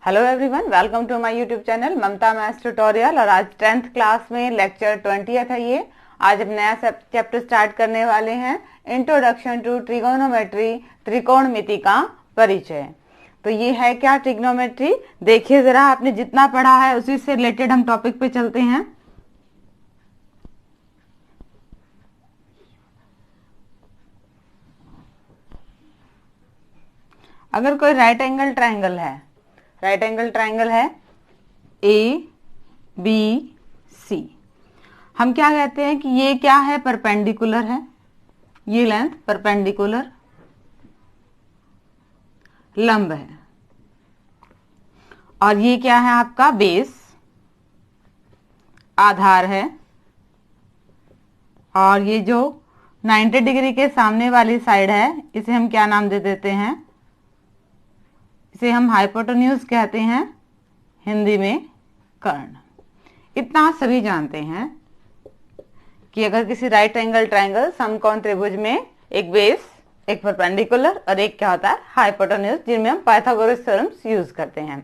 Hello everyone, welcome to my YouTube channel Mamta maths tutorial. और आज 10th class में lecture 20 है ये। आज हम नया चैप्टर स्टार्ट करने वाले हैं, इंट्रोडक्शन टू ट्रिगोनोमेट्री, त्रिकोणमिति का परिचय। तो ये है क्या ट्रिग्नोमेट्री, देखिए जरा, आपने जितना पढ़ा है उसी से रिलेटेड हम टॉपिक पे चलते हैं। अगर कोई राइट एंगल ट्राइंगल है ए बी सी, हम क्या कहते हैं कि ये क्या है, परपेंडिकुलर है, ये लेंथ परपेंडिकुलर लंब है, और ये क्या है आपका बेस, आधार है, और ये जो 90 डिग्री के सामने वाली साइड है इसे हम क्या नाम दे देते हैं, इसे हम हाइपोटेन्यूज कहते हैं, हिंदी में कर्ण। इतना सभी जानते हैं कि अगर किसी राइट एंगल ट्रायंगल समकोण त्रिभुज में एक बेस, एक परपेंडिकुलर और एक क्या होता है हाइपोटेन्यूज, जिनमें हम पाइथागोरस थ्योरम्स यूज करते हैं।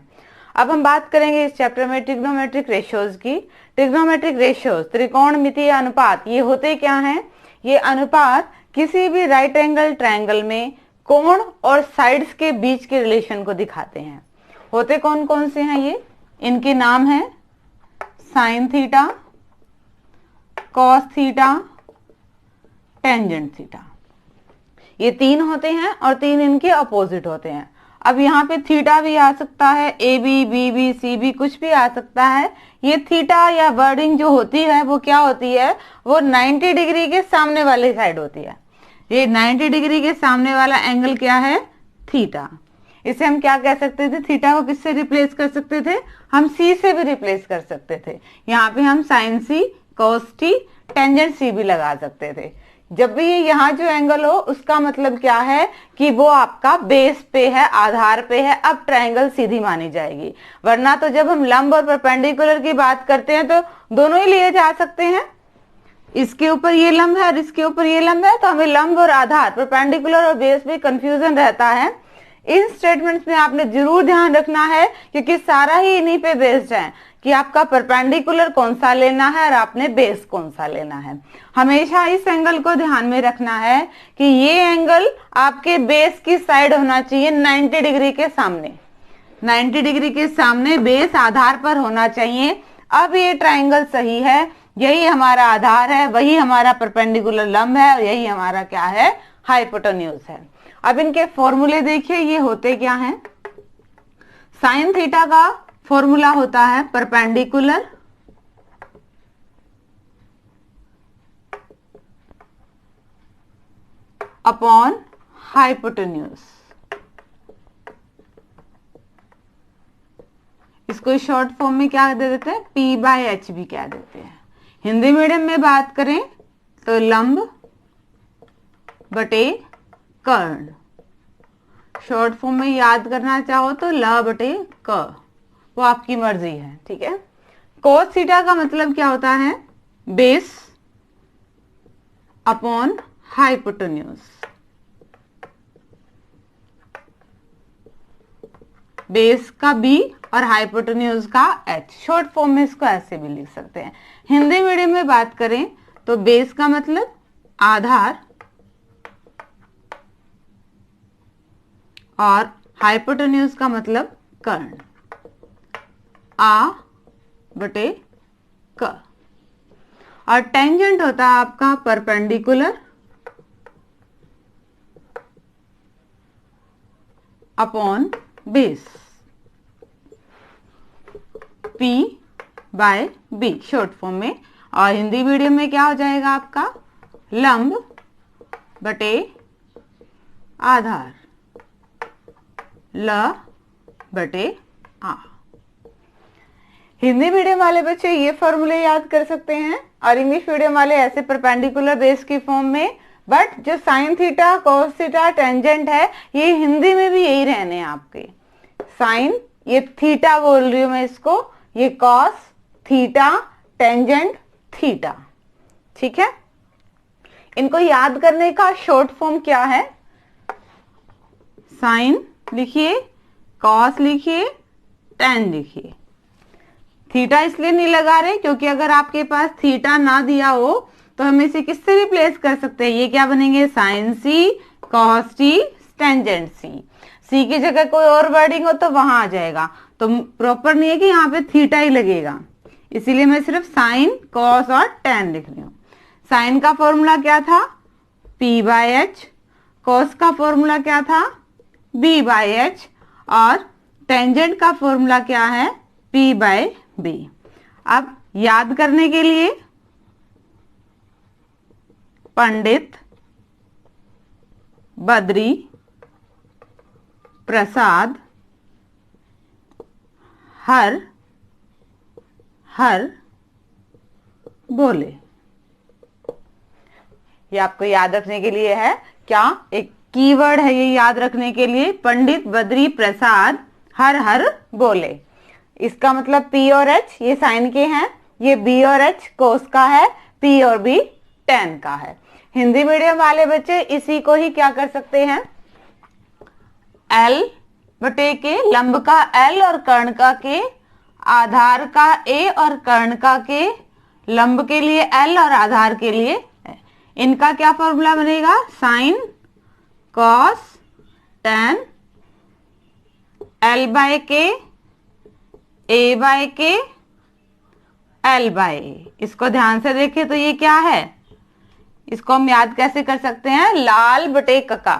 अब हम बात करेंगे इस चैप्टर में ट्रिग्नोमेट्रिक रेशियोज की। ट्रिग्नोमेट्रिक रेशियोज, त्रिकोणमितीय अनुपात, ये होते क्या हैं? ये अनुपात किसी भी राइट एंगल ट्रायंगल में कोण और साइड्स के बीच के रिलेशन को दिखाते हैं। होते कौन कौन से हैं ये? इनके नाम हैं sign theta, cos theta, tangent theta. ये तीन होते हैं और तीन इनके अपोजिट होते हैं। अब यहाँ पे थीटा भी आ सकता है, A B, B B, C B, कुछ भी आ सकता है। ये थीटा या वर्डिंग जो होती है वो क्या होती है? वो 90 डिग्री के सामने वाली साइड होती है। ये 90 डिग्री के सामने वाला एंगल क्या है? थीटा। इसे हम क्या कह सकते थे? थीटा को किससे रिप्लेस कर सकते थे? हम सी से भी रिप्लेस कर सकते थे। यहाँ पे हम साइन सी, कॉस टी, टेंजेंट सी भी लगा सकते थे। जब भी यहाँ जो एंगल हो उसका मतलब क्या है कि वो आपका बेस पे है, आधार पे है, अब ट्रायंगल सीधी मानी जाएगी। वरना तो जब हम लंब और परपेंडिकुलर की बात करते हैं तो दोनों ही लिए जा सकते हैं। इसके ऊपर ये लंब है और इसके ऊपर ये लंब है, तो हमें लंब और आधार, परपेंडिकुलर और बेस में कंफ्यूजन रहता है। इन स्टेटमेंट्स में आपने जरूर ध्यान रखना है, क्योंकि सारा ही इन्हीं पे बेस्ड है कि आपका परपेंडिकुलर कौन सा लेना है और आपने बेस कौन सा लेना है। हमेशा इस एंगल को ध्यान में रखना है कि ये एंगल आपके बेस की साइड होना चाहिए 90 डिग्री के सामने। 90 डिग्री के सामने बेस आधार पर होना चाहिए। अब ये ट्राइंगल सही है, यही हमारा आधार है, वही हमारा परपेंडिकुलर लंब है और यही हमारा क्या है? हाइपोटेन्यूज है। अब इनके फॉर्मूले देखिए, ये होते क्या हैं? साइन थीटा का फॉर्मूला होता है परपेंडिकुलर अपॉन हाइपोटेन्यूज। इसको शॉर्ट फॉर्म में क्या दे देते हैं? P/H भी क्या देते हैं। हिंदी मीडियम में बात करें तो लंब बटे कर्ण। शॉर्ट फॉर्म में याद करना चाहो तो ल बटे क, वो आपकी मर्जी है, ठीक है। कोस थीटा का मतलब क्या होता है? Base upon hypotenuse. बेस का B और हाइपोटेन्यूज का H। शॉर्ट फॉर्म में इसको ऐसे भी लिख सकते हैं। हिंदी मीडियम में बात करें तो बेस का मतलब आधार और हाइपोटेन्यूज का मतलब कर्ण। आ बटे क। और टेंजेंट होता है आपका perpendicular upon base, P/B short form में। और हिंदी मीडियम में क्या हो जाएगा आपका? लंब बटे आधार, ल बटे आ। हिंदी मीडियम वाले बच्चे ये फॉर्मूले याद कर सकते हैं और इंग्लिश मीडियम वाले ऐसे परपेंडिकुलर बेस की फॉर्म में। बट जो sign theta, cos theta, tangent है, ये हिंदी में भी यही रहने हैं आपके। साइन, ये थीटा बोल रही हूं मैं इसको, ये कॉस थीटा, टेंजेंट थीटा, ठीक है। इनको याद करने का शॉर्ट फॉर्म क्या है? साइन लिखिए, कॉस लिखिए, tan लिखिए। थीटा इसलिए नहीं लगा रहे क्योंकि अगर आपके पास थीटा ना दिया हो तो हम इसे किससे रिप्लेस कर सकते हैं, ये क्या बनेंगे, साइन सी कॉस टी टेंजेंट सी। सी की जगह कोई और वर्डिंग हो तो वहां आ जाएगा, तो प्रॉपर नहीं है कि यहाँ पे थीटा ही लगेगा, इसीलिए मैं सिर्फ साइन कॉस और टेन लिख रही हूँ। साइन का फॉर्मूला क्या था, P बाय एच, कॉस का फॉर्मूला क्या था, B बाय एच, और टेंजेंट का फॉर्मूला क्या है, P बाय B। अब याद करने के लिए पंडित बद्री प्रसाद हर हर बोले, ये आपको याद रखने के लिए है, क्या एक कीवर्ड है ये याद रखने के लिए, पंडित बद्री प्रसाद हर हर बोले। इसका मतलब P और H ये साइन के हैं, ये B और H कोस का है, P और B टेन का है। हिंदी मीडियम वाले बच्चे इसी को ही क्या कर सकते हैं, L बटे के, लंब का L और कर्ण का K, आधार का A और कर्ण का K, लंब के लिए L और आधार के लिए A। इनका क्या फॉर्मूला बनेगा, sine cos tan L by K A by K L by A। इसको ध्यान से देखें तो ये क्या है, इसको हम याद कैसे कर सकते हैं, लाल बटे कका।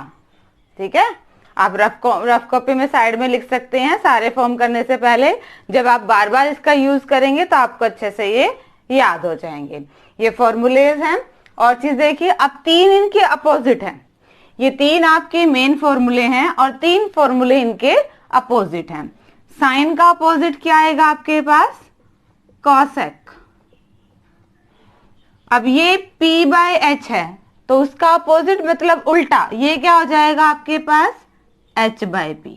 ठीक है, आप रफ कॉपी में साइड में लिख सकते हैं, सारे फॉर्म करने से पहले जब आप बार बार इसका यूज करेंगे तो आपको अच्छे से ये याद हो जाएंगे। ये फॉर्मूलेज हैं। और चीज देखिए, अब तीन इनके अपोजिट हैं, ये तीन आपके मेन फॉर्मूले हैं और तीन फॉर्मूले इनके अपोजिट हैं। साइन का अपोजिट क्या आएगा आपके पास, कॉसेक। अब ये P बाय एच है तो उसका अपोजिट मतलब उल्टा, ये क्या हो जाएगा आपके पास, H by P।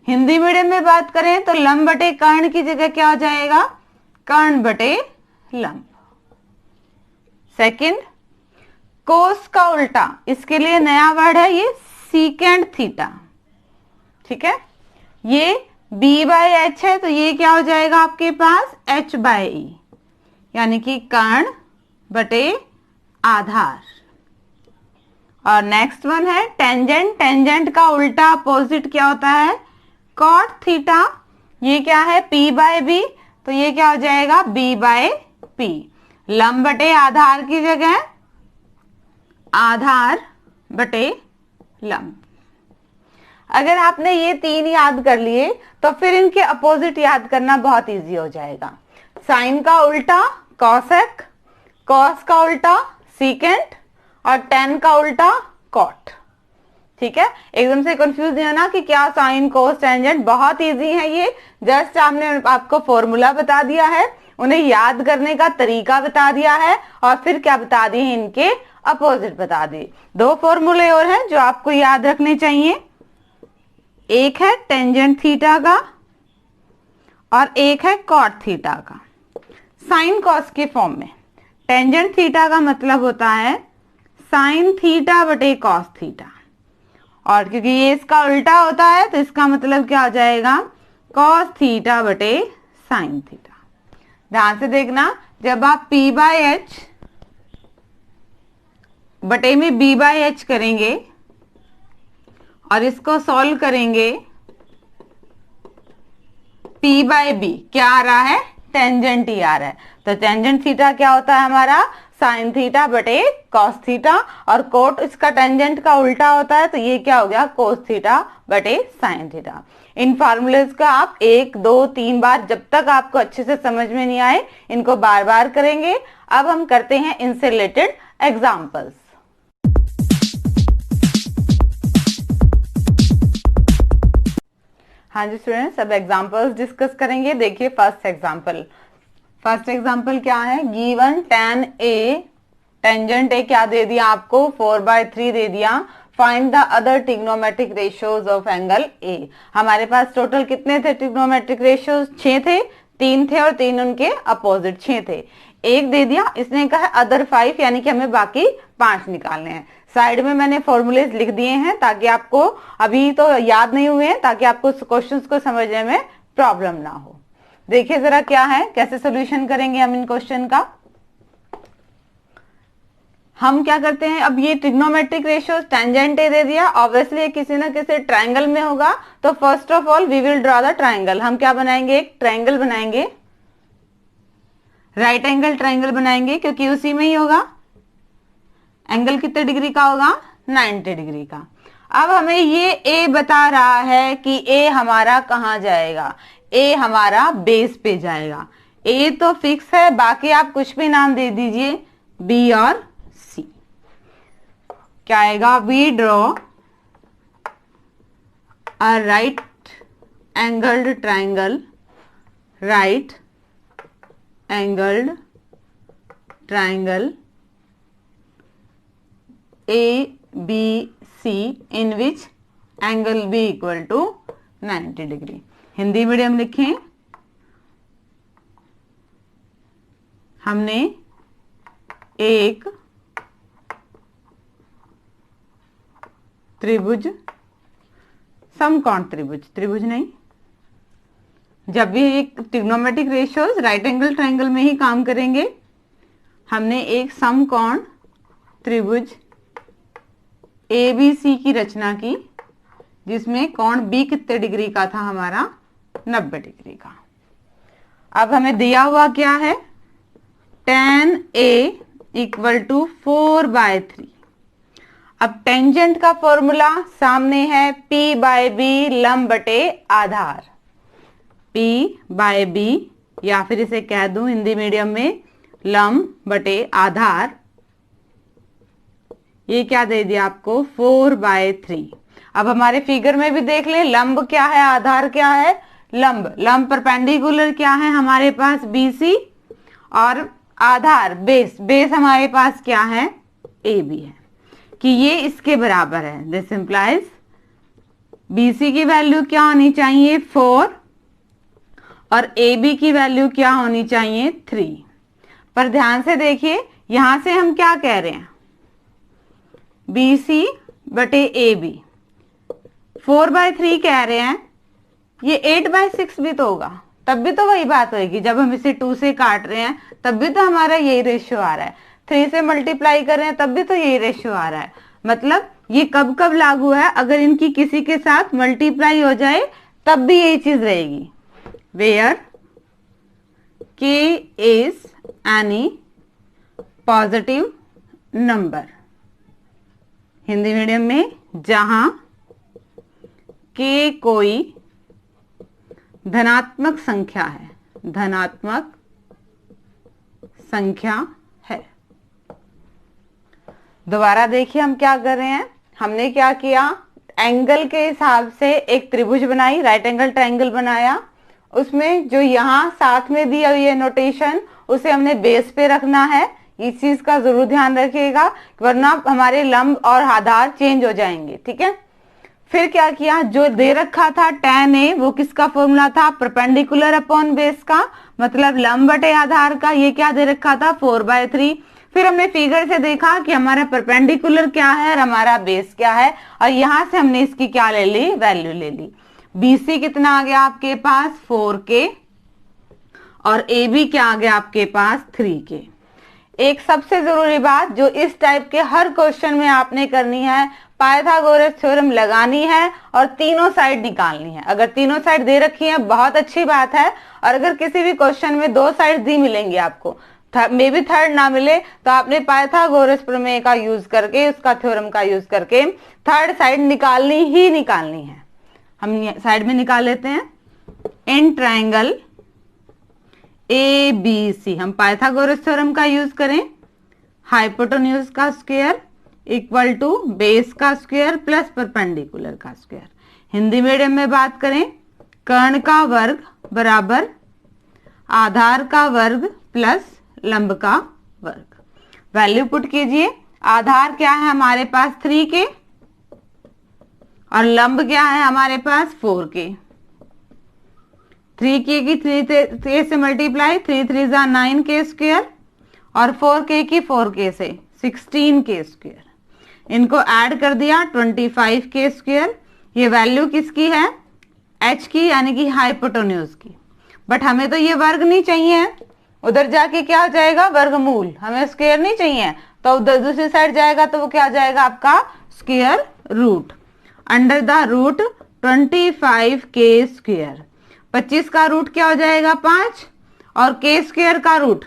Hindi medium में बात करें तो लंब बटे कर्ण की जगह क्या हो जाएगा, कर्ण बटे लंब। सेकंड, कोस का उल्टा, इसके लिए नया वर्ड है ये सीकेंड थीटा। ठीक है, ये B बाय एच है तो ये क्या हो जाएगा आपके पास, H बाय E, यानी कि कर्ण बटे आधार। और नेक्स्ट वन है टेंजेंट, टेंजेंट का उल्टा अपोजिट क्या होता है, कॉट थीटा। ये क्या है, P बाय B, तो ये क्या हो जाएगा, B बाय P। लंब बटे आधार की जगह आधार बटे लंब। अगर आपने ये तीन याद कर लिए तो फिर इनके अपोजिट याद करना बहुत इजी हो जाएगा। साइन का उल्टा कॉसेक, कॉस का उल्टा सीकेंट और टेन का उल्टा कॉट। ठीक है, एकदम से कंफ्यूज नहीं होना कि क्या साइन कोस टेंजेंट, बहुत इजी है ये। जस्ट आपने आपको फॉर्मूला बता दिया है, उन्हें याद करने का तरीका बता दिया है और फिर क्या बता दिए, इनके अपोजिट बता दिए। दो फॉर्मूले और हैं जो आपको याद रखने चाहिए, एक है टेंजेंट थीटा का और एक है कॉट थीटा का। साइन कॉस के फॉर्म में टेंजेंट थीटा का मतलब होता है साइन थीटा बटे कॉस थीटा, और क्योंकि ये इसका उल्टा होता है तो इसका मतलब क्या हो जाएगा, कॉस थीटा बटे साइन थीटा। ध्यान से देखना, जब आप P बाय एच बटे में B बाय एच करेंगे और इसको सॉल्व करेंगे, P बाय B क्या आ रहा है, टेंजेंट ही आ रहा है। तो टेंजेंट थीटा क्या होता है हमारा, साइन थीटा बटे कॉस थीटा, और कोट इसका टेंजेंट का उल्टा होता है तो ये क्या हो गया, कोस थीटा बटे साइन थीटा। इन फार्मूलेज का आप 1, 2, 3 बार, जब तक आपको अच्छे से समझ में नहीं आए इनको बार बार करेंगे। अब हम करते हैं इनसे रिलेटेड एग्जाम्पल्स। हाँ जी स्टूडेंट्स, अब एग्जाम्पल्स डिस्कस करेंगे। देखिए फर्स्ट एग्जाम्पल क्या है, given tan A, tangent A क्या दे दिया आपको, 4/3 दे दिया। Find the other trigonometric ratios of angle A। हमारे पास टोटल कितने थे ट्रिग्नोमेट्रिक रेशियोज, 6 थे, 3 थे और 3 उनके अपोजिट 6 थे। एक दे दिया, इसने कहा अदर 5, यानी कि हमें बाकी 5 निकालने हैं। साइड में मैंने फॉर्मूलेज लिख दिए हैं ताकि आपको, अभी तो याद नहीं हुए हैं, ताकि आपको क्वेश्चंस को समझने में प्रॉब्लम ना हो। देखिए जरा क्या है, कैसे सोल्यूशन करेंगे हम इन क्वेश्चन का। हम क्या करते हैं, अब ये ट्रिग्नोमेट्रिक रेशियोज टेंजेंट ए दे दिया, ऑब्वियसली किसी ना किसी ट्रायंगल में होगा, तो first of all we will draw the triangle. हम क्या बनाएंगे, एक ट्रायंगल बनाएंगे, राइट एंगल ट्रायंगल बनाएंगे, क्योंकि उसी में ही होगा। एंगल कितने डिग्री का होगा, 90 डिग्री का। अब हमें ये ए बता रहा है कि ए हमारा कहाँ जाएगा, ए हमारा बेस पे जाएगा। ए तो फिक्स है, बाकी आप कुछ भी नाम दे दीजिए, बी और सी। क्या आएगा, we draw a right angled triangle, right angled triangle A B C in which angle B equal to 90 degree. Hindi medium लिखें, हमने एक त्रिभुज, समकोण त्रिभुज, त्रिभुज नहीं, जब भी एक trigonometric ratios right angle triangle में ही काम करेंगे। हमने एक समकोण त्रिभुज ABC की रचना की, जिसमें कोण B कितने डिग्री का था हमारा, 90 डिग्री का। अब हमें दिया हुआ क्या है, tan A इक्वल टू 4/3। अब टेंजेंट का फॉर्मूला सामने है, P/B लंब बटे आधार, P/B, या फिर इसे कह दूं हिंदी मीडियम में लंब बटे आधार। ये क्या दे दिया आपको, 4/3। अब हमारे फिगर में भी देख ले, लंब क्या है, आधार क्या है, लंब, लंब परपेंडिकुलर क्या है हमारे पास, BC, और आधार बेस, बेस हमारे पास क्या है, AB है, कि ये इसके बराबर है। दिस इंप्लाइज BC की वैल्यू क्या होनी चाहिए, 4, और AB की वैल्यू क्या होनी चाहिए, 3। पर ध्यान से देखिए, यहां से हम क्या कह रहे हैं, BC बटे AB 4/3 कह रहे हैं, ये 8/6 भी तो होगा, तब भी तो वही बात होगी। जब हम इसे 2 से काट रहे हैं तब भी तो हमारा यही रेशियो आ रहा है, 3 से मल्टीप्लाई कर रहे हैं तब भी तो यही रेशियो आ रहा है। मतलब ये कब कब लागू है, अगर इनकी किसी के साथ मल्टीप्लाई हो जाए तब भी यही चीज रहेगी। Where K is any positive number, Hindi medium में जहां K कोई धनात्मक संख्या है, धनात्मक संख्या है। दोबारा देखिए हम क्या कर रहे हैं, हमने क्या किया, एंगल के हिसाब से एक त्रिभुज बनाई, राइट एंगल ट्रायंगल बनाया, उसमें जो यहाँ साथ में दिया हुई है नोटेशन, उसे हमने बेस पे रखना है। इस चीज का जरूर ध्यान रखिएगा, वरना हमारे लंब और आधार चेंज हो जाएंगे, ठीक है। फिर क्या किया, जो दे रखा था tan A, वो किसका फॉर्मूला था, परपेंडिकुलर अपॉन बेस का, मतलब लंब बटे आधार का। ये क्या दे रखा था, 4/3। फिर हमने फिगर से देखा कि हमारा परपेंडिकुलर क्या है और हमारा बेस क्या है, और यहां से हमने इसकी क्या ले ली, वैल्यू ले ली। BC कितना आ गया आपके पास, 4K, और AB क्या आ गया आपके पास, 3K। एक सबसे जरूरी बात जो इस टाइप के हर क्वेश्चन में आपने करनी है, पाइथागोरस थ्योरम लगानी है और तीनों साइड निकालनी है। अगर तीनों साइड दे रखी है बहुत अच्छी बात है, और अगर किसी भी क्वेश्चन में 2 साइड दी मिलेंगी आपको, मे बी थर्ड ना मिले, तो आपने पाइथागोरस प्रमेय का यूज करके, उसका थ्योरम का यूज करके थर्ड साइड निकालनी ही निकालनी है। हम साइड में निकाल लेते हैं, इन ट्रायंगल ABC हम पाइथागोरस थ्योरम का यूज करें, हाइपोटेन्यूज का स्क्वायर इक्वल टू बेस का स्क्वायर प्लस परपेंडिकुलर का स्क्वायर। हिंदी मीडियम में बात करें, कर्ण का वर्ग बराबर आधार का वर्ग प्लस लंब का वर्ग। वैल्यू पुट कीजिए, आधार क्या है हमारे पास 3K, और लंब क्या है हमारे पास 4K। 3K की 3 से मल्टीप्लाई, 3 3 जा 9K स्क्वायर, और 4K की 4K से 16K स्क्वायर। इनको ऐड कर दिया 25K स्क्वायर। ये वैल्यू किसकी है, एच की यानी कि हाइपोटेन्यूज की। बट हमें तो ये वर्ग नहीं चाहिए, उधर जाके क्या हो जाएगा, वर्गमूल। हमें स्क्वायर नहीं चाहिए, तो उधर दूसरी साइड जाएगा तो वो क्या हो जाएगा आपका square root. Under the root 25 के स्क्वायर, 25 का रूट क्या हो जाएगा 5, और के स्क्वायर का रूट,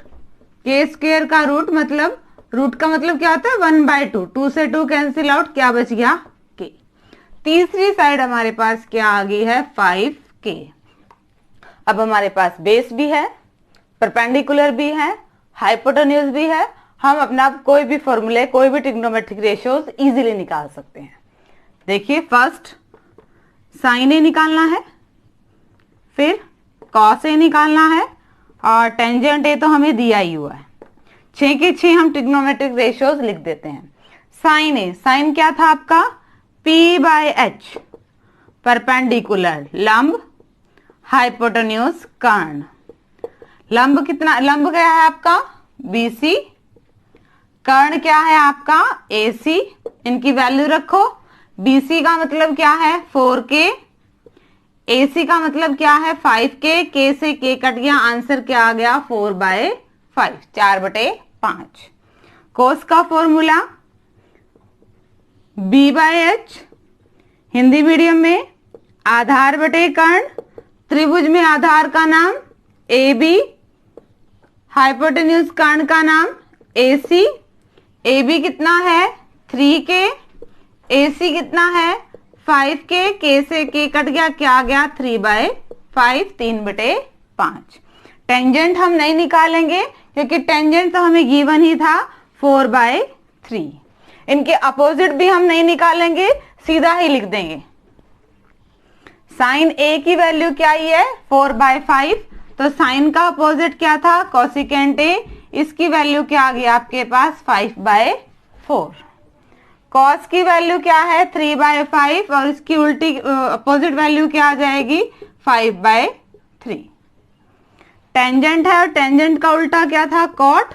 के स्क्वायर का रूट मतलब रूट का मतलब क्या होता है 1/2, 2 से 2 कैंसिल आउट, क्या बच गया के। तीसरी साइड हमारे पास क्या आ गई है 5k। अब हमारे पास बेस भी है, परपेंडिकुलर भी है, हाइपोटेन्यूज भी है। हम अपना कोई भी फॉर्मूले, कोई भी ट्रिग्नोमेट्रिक रेशियोज इजीली निकाल सकते हैं। देखिए फर्स्ट साइन ए निकालना है, फिर कॉस ए निकालना है, और टेंजेंट ए तो हमें दिया ही हुआ है। 6 के 6 हम ट्रिग्नोमेट्रिक रेशियोज लिख देते हैं। साइन ए, साइन क्या था आपका P/H, परपेंडिकुलर लंब, हाइपोटेन्यूज कर्ण। लंब कितना, लंब क्या है आपका BC, कर्ण क्या है आपका AC। इनकी वैल्यू रखो। BC का मतलब क्या है 4k, AC का मतलब क्या है 5k, k से k कट गया, आंसर क्या आ गया 4/5, 4/5। कोस का फॉर्मूला B/H, हिंदी मीडियम में आधार बटे कर्ण, त्रिभुज में आधार का नाम AB, हाइपोटेन्यूज कर्ण का नाम AC। AB कितना है 3k, AC कितना है 5k, k से k कट गया, क्या आ गया 3/5, 3/5। टेंजेंट हम नहीं निकालेंगे क्योंकि टेंजेंट तो हमें गिवन ही था 4/3। इनके अपोजिट भी हम नहीं निकालेंगे, सीधा ही लिख देंगे। साइन ए की वैल्यू क्या ही है 4/5, तो साइन का अपोजिट क्या था कोसिकेंट ए, इसकी वैल्यू क्या आ गई आपके पास 5/4। कॉस की वैल्यू क्या है 3/5, और इसकी उल्टी अपोजिट वैल्यू क्या आ जाएगी 5/3। टेंजेंट है और टेंजेंट का उल्टा क्या था कॉट।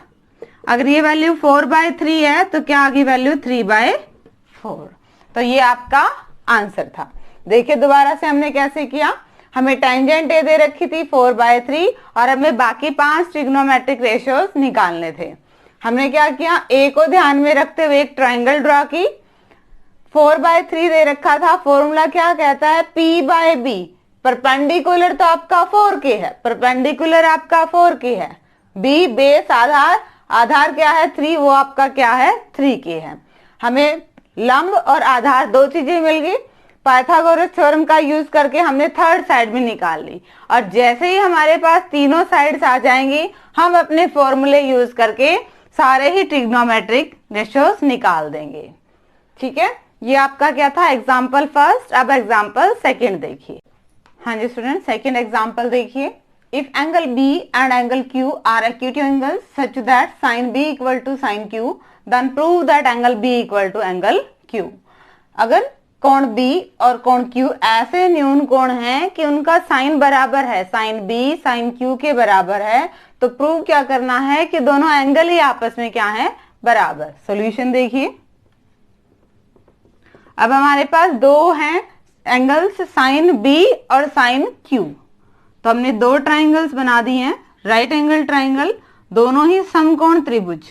अगर ये वैल्यू 4/3 है तो क्या आ गई वैल्यू 3/4। तो ये आपका आंसर था। देखिए दोबारा से हमने कैसे किया, हमें टेंजेंट ए दे रखी थी 4/3 और हमें बाकी 5 ट्रिग्नोमेट्रिक रेशियोज निकालने थे। हमने क्या किया, ए को ध्यान में रखते हुए एक ट्रायंगल ड्रॉ की। 4/3 दे रखा था, फॉर्मूला क्या कहता है P/B। परपेंडिकुलर तो आपका 4k है, परपेंडिकुलर आपका 4k है। B बेस आधार, आधार क्या है 3, वो आपका क्या है 3k है। हमें लंब और आधार दो चीजें मिल गई। पाइथागोरस थ्योरम का यूज करके हमने थर्ड साइड भी निकाल ली, और जैसे ही हमारे पास तीनों साइड्स आ जाएंगी हम अपने फॉर्मूले यूज करके सारे ही ट्रिग्नोमेट्रिक रेशियोज निकाल देंगे। ठीक है, ये आपका क्या था एग्जाम्पल फर्स्ट। अब एग्जाम्पल सेकंड देखिए। हाँ जी स्टूडेंट, सेकंड एग्जाम्पल देखिए। If angle B and angle Q are acute angles such that sin B equal to sin Q, then prove that angle B equal to angle Q। अगर कोण B और कोण Q ऐसे न्यून कोण हैं कि उनका साइन बराबर है, साइन B साइन Q के बराबर है, तो प्रूव क्या करना है कि दोनों एंगल ही आपस में क्या है बराबर। सॉल्यूशन देखिए। अब हमारे पास दो हैं एंगल्स साइन B और साइन Q, तो हमने दो ट्राइंगल्स बना दिए हैं, राइट एंगल ट्राइंगल, दोनों ही समकोण त्रिभुज।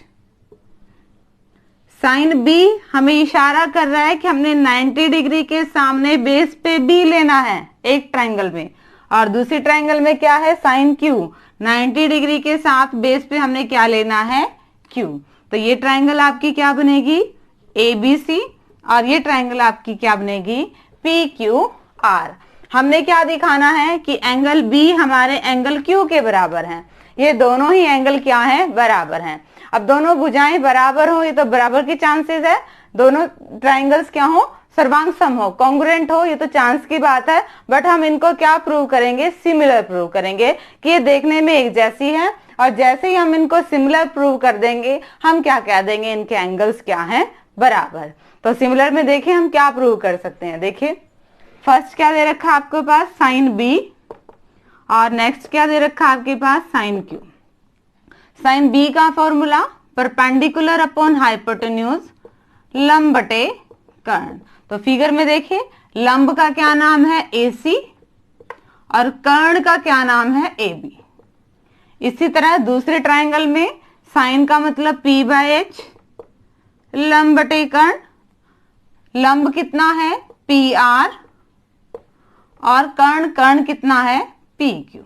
साइन B हमें इशारा कर रहा है कि हमने 90 डिग्री के सामने बेस पे B लेना है एक ट्राइंगल में, और दूसरी ट्राइंगल में क्या है साइन Q, 90 डिग्री के साथ बेस पे हमने क्या लेना है Q। तो ये ट्राइंगल आपकी क्या बनेगी ABC, और ये ट्राइंगल आपकी क्या बनेगी PQR। हमने क्या दिखाना है कि एंगल B हमारे एंगल Q के बराबर हैं। ये दोनों ही एंगल क्या हैं बराबर हैं। अब दोनों भुजाएं बराबर हो, ये तो बराबर के चांसेस है, दोनों ट्राइंगल्स क्या हो सर्वांग सम हो, कॉन्ग्रुएंट हो, ये तो चांस की बात है। बट हम इनको क्या प्रूव करेंगे सिमिलर प्रूव करेंगे कि ये देखने में एक जैसी है, और जैसे ही हम इनको सिमिलर प्रूव कर देंगे हम क्या कह देंगे इनके एंगल्स क्या हैं बराबर। तो सिमिलर में देखिए हम क्या प्रूव कर सकते हैं। देखिए फर्स्ट क्या दे रखा आपके पास साइन B, और नेक्स्ट क्या दे रखा आपके पास साइन Q। साइन B का फॉर्मूला परपेंडिकुलर अपॉन हाइपोटेन्यूज लंब बटे कर्ण। तो फिगर में देखिए लंब का क्या नाम है AC, और कर्ण का क्या नाम है, ए बी। इसी तरह दूसरे ट्राइंगल में साइन का मतलब P बाय एच, लंब बटे कर्ण, लंब कितना है पी आर और कर्ण कितना है पी क्यू।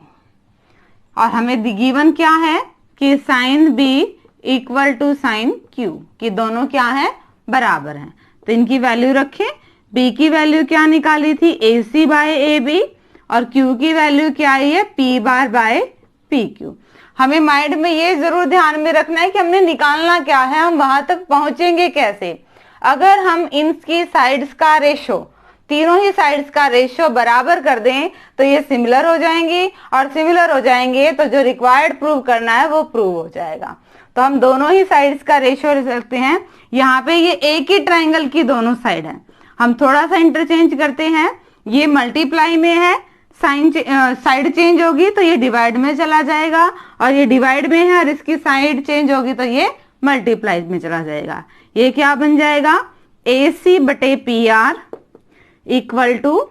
और हमें गिवन क्या है कि sine B equal to sine Q, कि दोनों क्या है, बराबर हैं। तो इनकी वैल्यू रखें। बी की वैल्यू क्या निकाली थी, ए सी बाय ए बी, और क्यू की वैल्यू क्या आई है, P bar by P Q. हमें माइंड में ये जरूर ध्यान में रखना है कि हमने निकालना क्या है, हम वहां तक पहुंचेंगे कैसे। अगर हम इनकी साइड्स का रेशो, तीनों ही साइड्स का रेशो बराबर कर दें तो ये सिमिलर हो जाएंगी, और सिमिलर हो जाएंगे तो जो रिक्वायर्ड प्रूव करना है वो प्रूव हो जाएगा। तो हम दोनों ही साइड्स का रेशो रखते हैं। यहाँ पे ये एक ही ट्राइंगल की दोनों साइड है, हम थोड़ा सा इंटरचेंज करते हैं। ये मल्टीप्लाई में है, साइड चेंज होगी तो ये डिवाइड में चला जाएगा, और ये डिवाइड में है और इसकी साइड चेंज होगी तो ये मल्टीप्लाई में चला जाएगा। ये क्या बन जाएगा, ए सी बटे P R equal to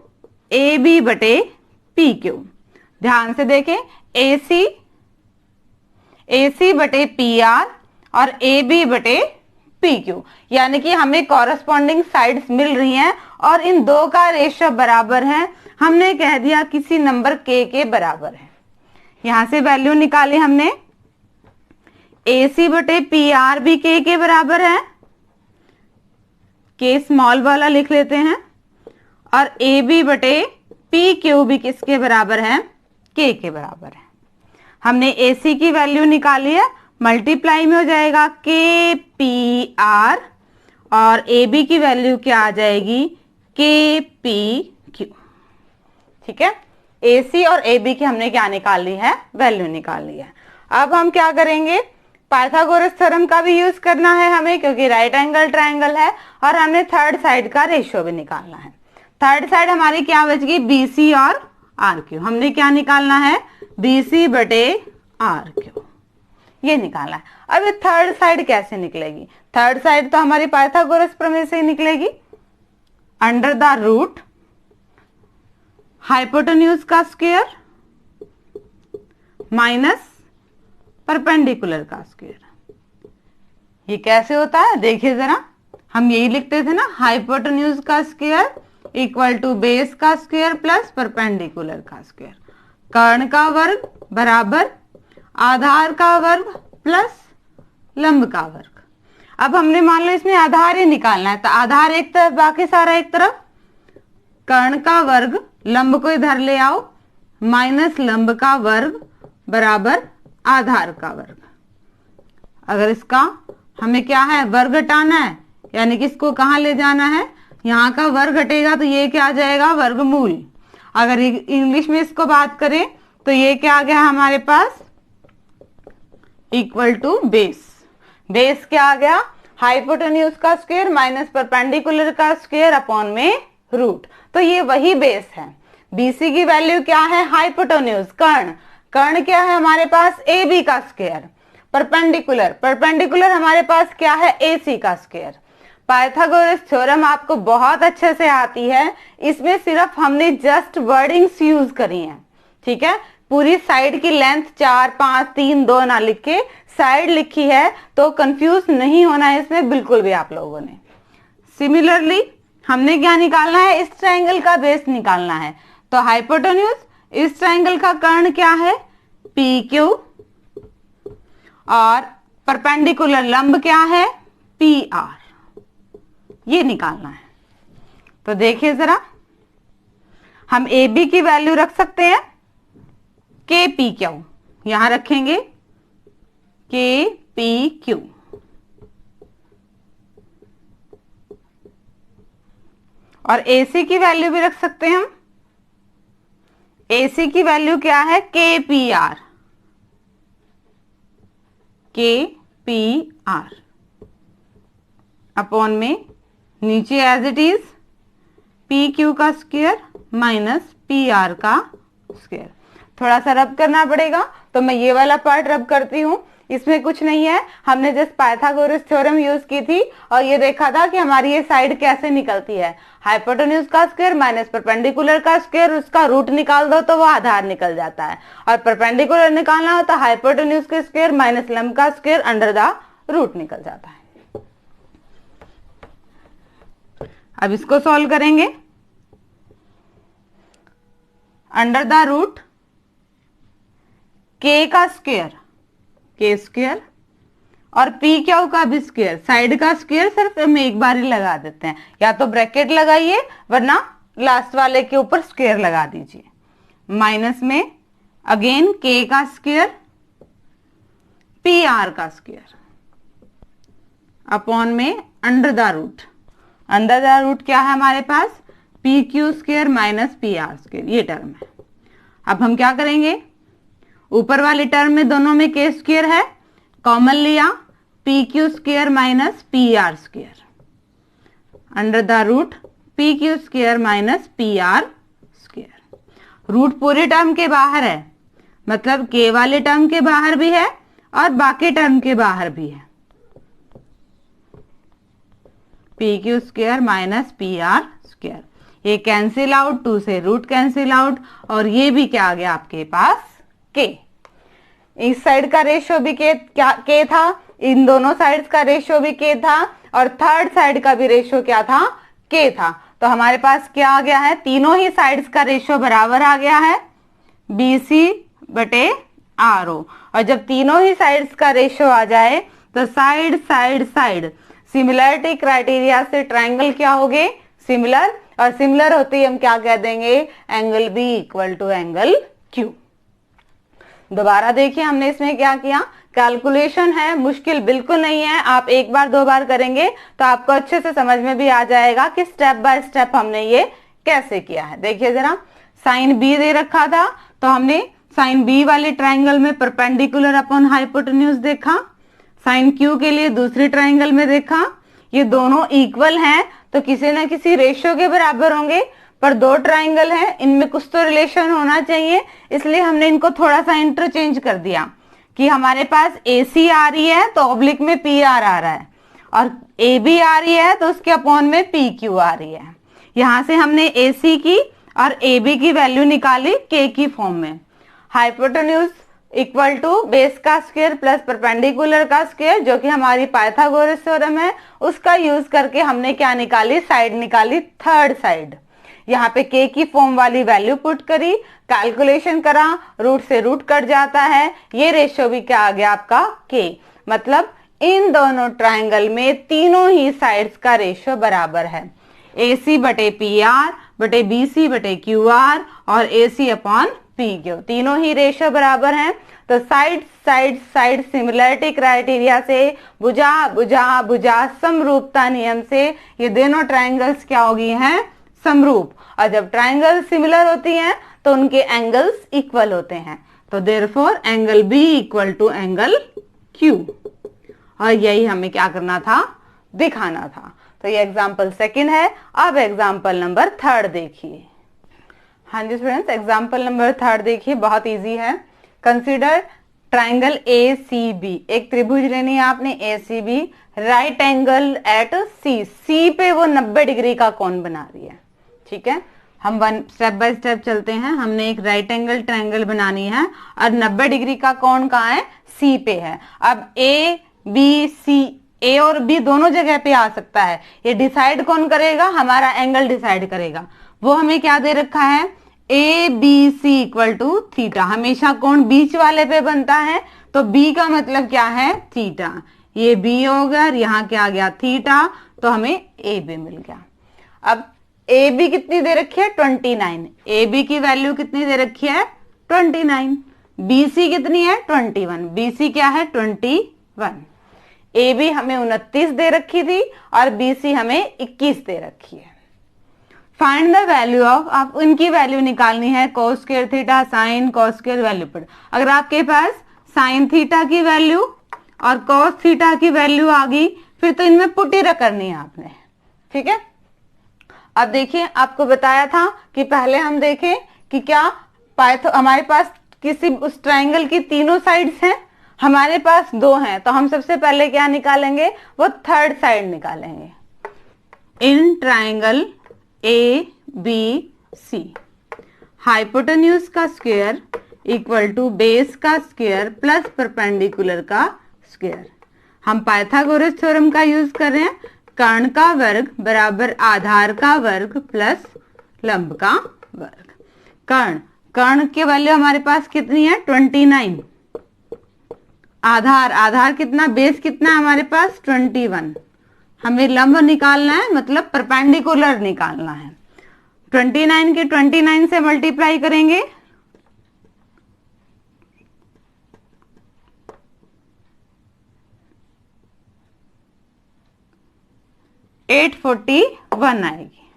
A B बटे पी क्यू। ध्यान से देखें, ए सी बटे पी आर और ए बी बटे पी क्यू, यानी कि हमें कॉरस्पॉन्डिंग साइड्स मिल रही हैं और इन दो का रेशो बराबर है। हमने कह दिया किसी नंबर के बराबर है। यहां से वैल्यू निकाली हमने, ए सी बटे पी आर भी के बराबर है, के स्मॉल वाला लिख लेते हैं, और ए बी बटे पी क्यू भी किसके बराबर है, के बराबर है। हमने ए सी की वैल्यू निकाली है, मल्टीप्लाई में हो जाएगा के पी आर, और ए बी की वैल्यू क्या आ जाएगी, के पी क्यू। ठीक है, ए सी और ए बी की हमने क्या निकाल ली है, वैल्यू निकाल ली है। अब हम क्या करेंगे, पाइथागोरस थ्योरम का भी यूज करना है हमें, क्योंकि राइट एंगल ट्राइंगल है, और हमने थर्ड साइड का रेशियो भी निकालना है। थर्ड साइड हमारी क्या बच गई, बी सी और आर क्यू। हमने क्या निकालना है, बी सी बटे आर क्यू, ये निकालना है। अब ये थर्ड साइड कैसे निकलेगी, थर्ड साइड तो हमारी पाइथागोरस प्रमेय से ही निकलेगी। अंडर द रूट हाइपोटेन्यूज का स्क्वायर माइनस परपेंडिकुलर का स्क्वायर। ये कैसे होता है, देखिए जरा, हम यही लिखते थे ना, हाइपोटेन्यूज का स्क्वायर इक्वल टू बेस का स्क्वायर प्लस परपेंडिकुलर का स्क्वायर। कर्ण का वर्ग बराबर आधार का वर्ग प्लस लंब का वर्ग। अब हमने मान लो इसमें आधार ही निकालना है, तो आधार एक तरफ बाकी सारा एक तरफ, कर्ण का वर्ग, लंब को इधर ले आओ, माइनस लंब का वर्ग बराबर आधार का वर्ग। अगर इसका हमें क्या है, वर्ग हटाना है, यानी कि इसको कहां ले जाना है, यहाँ का वर्ग घटेगा तो ये क्या आ जाएगा, वर्गमूल। अगर इंग्लिश में इसको बात करें तो ये क्या आ गया हमारे पास, इक्वल टू बेस। बेस क्या आ गया, हाइपोटेन्यूज का स्क्वायर माइनस परपेंडिकुलर का स्क्वायर अपॉन में रूट। तो ये वही बेस है। बीसी की वैल्यू क्या है, हाइपोटेन्यूज कर्ण क्या है हमारे पास, ए बी का स्क्वायर, परपेंडिकुलर हमारे पास क्या है, ए सी का स्क्वायर। पाइथागोरस थ्योरम आपको बहुत अच्छे से आती है, इसमें सिर्फ हमने जस्ट वर्डिंग्स यूज करी हैं। ठीक है, पूरी साइड की लेंथ 4, 5, 3, 2 ना लिख के साइड लिखी है, तो कंफ्यूज नहीं होना है इसमें बिल्कुल भी आप लोगों ने। सिमिलरली हमने क्या निकालना है, इस ट्रायंगल का बेस निकालना है। तो हाइपोटेन्यूज, इस ट्रायंगल का कर्ण क्या है, पी क्यू, और परपेंडिकुलर लंब क्या है, पी आर, ये निकालना है। तो देखिए जरा, हम ए बी की वैल्यू रख सकते हैं, के पी क्यू, यहां रखेंगे के पी क्यू, और ए सी की वैल्यू भी रख सकते हैं हम। ए सी की वैल्यू क्या है, K P R, K P R upon में नीचे as it is P Q का स्क्वायर माइनस पी आर का स्क्वायर। थोड़ा सा रब करना पड़ेगा, तो मैं ये वाला पार्ट रब करती हूं। इसमें कुछ नहीं है, हमने जस्ट पाइथागोरस थ्योरम यूज की थी और ये देखा था कि हमारी ये साइड कैसे निकलती है, हाइपोटेन्यूज का स्क्वायर माइनस परपेंडिकुलर का स्क्वायर, उसका रूट निकाल दो तो वो आधार निकल जाता है, और परपेंडिकुलर निकालना हो तो हाइपोटेन्यूज का स्क्वायर माइनस लंब का स्क्वायर अंडर द रूट निकल जाता है। अब इसको सॉल्व करेंगे, अंडर द रूट के का स्क्वायर, के स्क्वायर, और पी क्यू का भी स्क्वायर, साइड का स्क्वायर सिर्फ हम एक बार ही लगा देते हैं, या तो ब्रैकेट लगाइए वरना लास्ट वाले के ऊपर स्क्वायर लगा दीजिए, माइनस में अगेन के का स्क्वायर पी आर का स्क्वायर अपॉन में under the root, under the root क्या है हमारे पास, P Q square minus P R square, ये टर्म है। अब हम क्या करेंगे, ऊपर वाली टर्म में दोनों में के स्क्वायर है, कॉमन लिया, P Q square minus P R square under the root P Q square minus P R square. Root पूरे टर्म के बाहर है, मतलब के वाले टर्म के बाहर भी है और बाकी टर्म के बाहर भी है, P Q square minus P R square, ये कैंसिल आउट, 2 से रूट कैंसिल आउट, और ये भी क्या आ गया आपके पास के। इस साइड का रेशियो भी के था, इन दोनों साइड्स का रेशियो भी के था, और थर्ड साइड का भी रेशियो क्या था, के था। तो हमारे पास क्या आ गया है, तीनों ही साइड्स का रेशियो बराबर आ गया है, BC बटे RO, और जब तीनों ही साइड्स का रेशियो आ जाए तो side side side similarity criteria से ट्राइंगल क्या हो गए, सिमिलर, और सिमिलर होते ही हम क्या कह देंगे, angle B equal to angle Q। दोबारा देखिए हमने इसमें क्या किया, कैलकुलेशन है, मुश्किल बिल्कुल नहीं है, आप एक बार दो बार करेंगे तो आपको अच्छे से समझ में भी आ जाएगा कि स्टेप बाय स्टेप हमने ये कैसे किया है। देखिए जरा, साइन B दे रखा था तो हमने साइन B वाले ट्राइंगल में परपेंडिकुलर अपॉन हाइपोटेन्यूज देखा, साइन Q के लिए दूसरी ट्राइंगल में देखा, ये दोनों इक्वल हैं तो किसी ना किसी रेशियो के बराबर होंगे, पर दो ट्राइंगल हैं, इनमें कुछ तो रिलेशन होना चाहिए, इसलिए हमने इनको थोड़ा सा इंटरचेंज कर दिया कि हमारे पास AC आ रही है तो ऑब्लिक में PR आ रहा है, और AB आ रही है तो उसके अपॉन में PQ आ रही है। यहां से हमने AC की और AB की वैल्यू निकाली K की फॉर्म में, हाइपोटेन्यूज इक्वल टू बेस का स्क्वायर प्लस परपेंडिकुलर का स्क्वायर, जो कि हमारी पाइथागोरस थ्योरम है, उसका यूज करके हमने क्या निकाली, साइड निकाली, थर्ड साइड। यहाँ पे के की फॉर्म वाली वैल्यू पुट करी, कैलकुलेशन करा, रूट से रूट कट जाता है, ये रेशियो भी क्या आ गया आपका के, मतलब इन दोनों ट्राइंगल में तीनों ही साइड्स का रेशियो बराबर है, AC बटे PR बटे BC बटे QR और AC अपॉन PQ, तीनों ही रेशियो बराबर हैं। तो side side side similarity criteria से, भुजा भुजा भुजा समरूपता नियम से ये दोनों ट्राइंगल्स क्या हो गई हैं, समरूप, और जब ट्राइंगल सिमिलर होती हैं तो उनके एंगल्स इक्वल होते हैं, तो therefore angle B equal to angle Q, और यही हमें क्या करना था, दिखाना था। तो ये एग्जाम्पल सेकंड है। अब एग्जाम्पल नंबर थर्ड देखिए। हाँ जी स्टूडेंट्स, एग्जाम्पल नंबर थर्ड देखिए, बहुत इजी है। कंसिडर ट्राइंगल ACB, एक त्रिभुज लेनी है आपने ACB, right angle at C पे वो 90 डिग्री का कोण बना रही है। ठीक है, हम स्टेप बाय स्टेप चलते हैं। हमने एक राइट एंगल ट्राइंगल बनानी है और 90 डिग्री का कोण कहाँ है, C पे है। अब A और B दोनों जगह पे आ सकता है, ये डिसाइड कौन करेगा, हमारा एंगल डिसाइड करेगा। वो हमें क्या दे रखा है, ABC इक्वल टू थीटा, हमेशा कोण बीच वाले पे बनता है, तो B का मतलब क्या है, थीटा, ये B होगा, यहाँ क्या आ गया थीटा, तो हमें AB मिल गया। अब AB कितनी दे रखी है, 29, AB की वैल्यू कितनी दे रखी है, 29, BC कितनी है, 21, BC क्या है, 21, AB हमें 29 दे रखी थी और BC हमें 21 दे रखी है। फाइंड द वैल्यू ऑफ, आप उनकी वैल्यू निकालनी है, cos square theta sine cos square value पर। अगर आपके पास साइन थीटा की वैल्यू और cos थीटा की वैल्यू आ गई, फिर तो इनमें पुटी करनी है आपने। ठीक है, अब देखिए आपको बताया था कि पहले हम देखें कि क्या हमारे पास किसी उस ट्राइंगल की तीनों साइड्स हैं, हमारे पास दो हैं, तो हम सबसे पहले क्या निकालेंगे, वो थर्ड साइड निकालेंगे। In triangle A B C hypotenuse का स्क्वायर इक्वल टू बेस का स्क्वायर प्लस परपेंडिकुलर का स्क्वायर। हम पाइथागोरस थ्योरम का यूज कर रहे हैं। कर्ण का वर्ग बराबर आधार का वर्ग प्लस लंब का वर्ग। कर्ण की वैल्यू हमारे पास कितनी है, 29। आधार कितना, बेस कितना है हमारे पास, 21। हमें लंब निकालना है, मतलब परपेंडिकुलर निकालना है। 29 के 29 से मल्टीप्लाई करेंगे, 841 आएगी,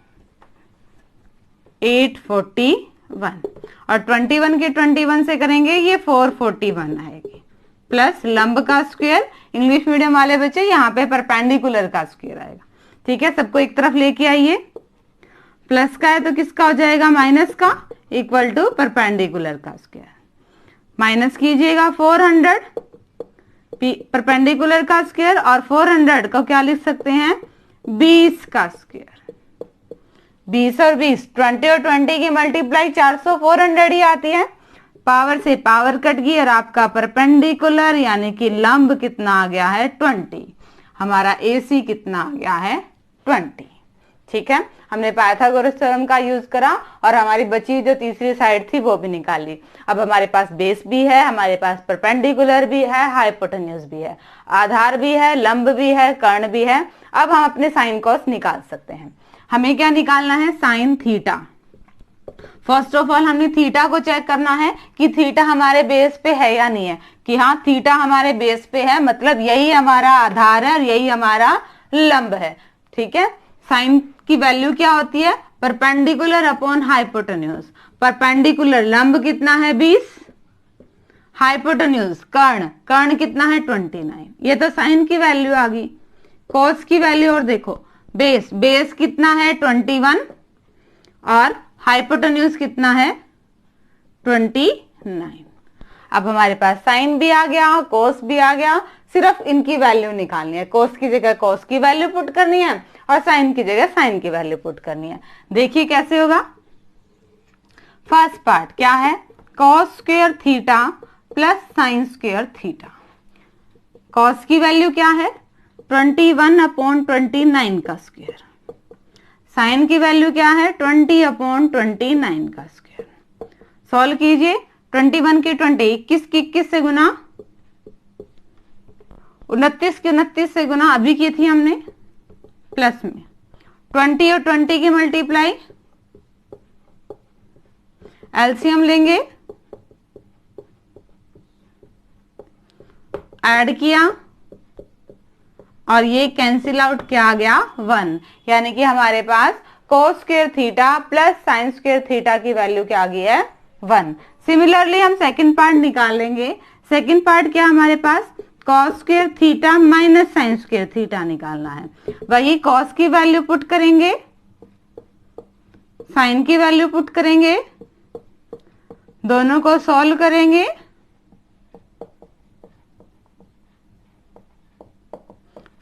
841। और 21 के 21 से करेंगे, ये 441 आएगी, प्लस लंब का स्क्वायर। इंग्लिश मीडियम वाले बच्चे यहाँ पे परपेंडिकुलर का स्क्वायर आएगा। ठीक है, सबको एक तरफ लेके आइए। प्लस का है तो किसका हो जाएगा, माइनस का, इक्वल टू परपेंडिकुलर का स्क्वायर। माइनस कीजिएगा 400 परपेंडिकुलर का स्क्वायर, और 400 को क्या लिख सकते हैं, 20 का स्क्वायर। 20 और 20, 20 और 20 की मल्टीप्लाई 400 400 ही आती है। पावर से पावर कट गई और आपका परपेंडिकुलर यानी कि लंब कितना आ गया है, 20। हमारा AC कितना आ गया है, 20। ठीक है, हमने पाइथागोरस थ्योरम का यूज करा और हमारी बची जो तीसरी साइड थी वो भी निकाली। अब हमारे पास बेस भी है, हमारे पास परपेंडिकुलर भी है, हाइपोटेन्यूज भी है, आधार भी है, लंब भी है, कर्ण भी है। अब हम अपने साइन कॉस निकाल सकते हैं। हमें क्या निकालना है, sine theta. First of all हमने थीटा को चेक करना है कि थीटा हमारे बेस पे है या नहीं है, कि हाँ थीटा हमारे बेस पे है, मतलब यही हमारा आधार है और यही हमारा लंब है। ठीक है, साइन की वैल्यू क्या होती है, परपेंडिकुलर अपॉन हाइपोटेन्यूज। परपेंडिकुलर लंब कितना है, 20, हाइपोटेन्यूज कर्ण कितना है, 29। ये तो साइन की वैल्यू आ गई। कॉस की वैल्यू और देखो, बेस कितना है, 21, और हाइपोटेन्यूज कितना है, 29। अब हमारे पास साइन भी आ गया, कोस भी आ गया, सिर्फ इनकी वैल्यू निकालनी है। कोस की जगह कोस की वैल्यू पुट करनी है और साइन की जगह साइन की वैल्यू पुट करनी है। देखिए कैसे होगा। फर्स्ट पार्ट क्या है, cos square theta plus sine square theta. Cos की वैल्यू क्या है, 21/29 का स्क्वायर। साइन की वैल्यू क्या है, 20/29 का स्क्वायर। सॉल्व कीजिए, 21 के 20, 21 की 21 से गुना, 29 की 29 से गुना अभी की थी हमने, प्लस में 20 और 20 की मल्टीप्लाई, एलसीएम लेंगे, ऐड किया और ये कैंसिल आउट क्या आ गया, 1। यानी कि हमारे पास cos square theta plus sine square theta की वैल्यू क्या आ गई है, 1। सिमिलरली हम सेकंड पार्ट निकालेंगे। सेकंड पार्ट क्या हमारे पास, cos square theta minus sine square theta निकालना है। वही कॉस की वैल्यू पुट करेंगे, साइन की वैल्यू पुट करेंगे, दोनों को सॉल्व करेंगे,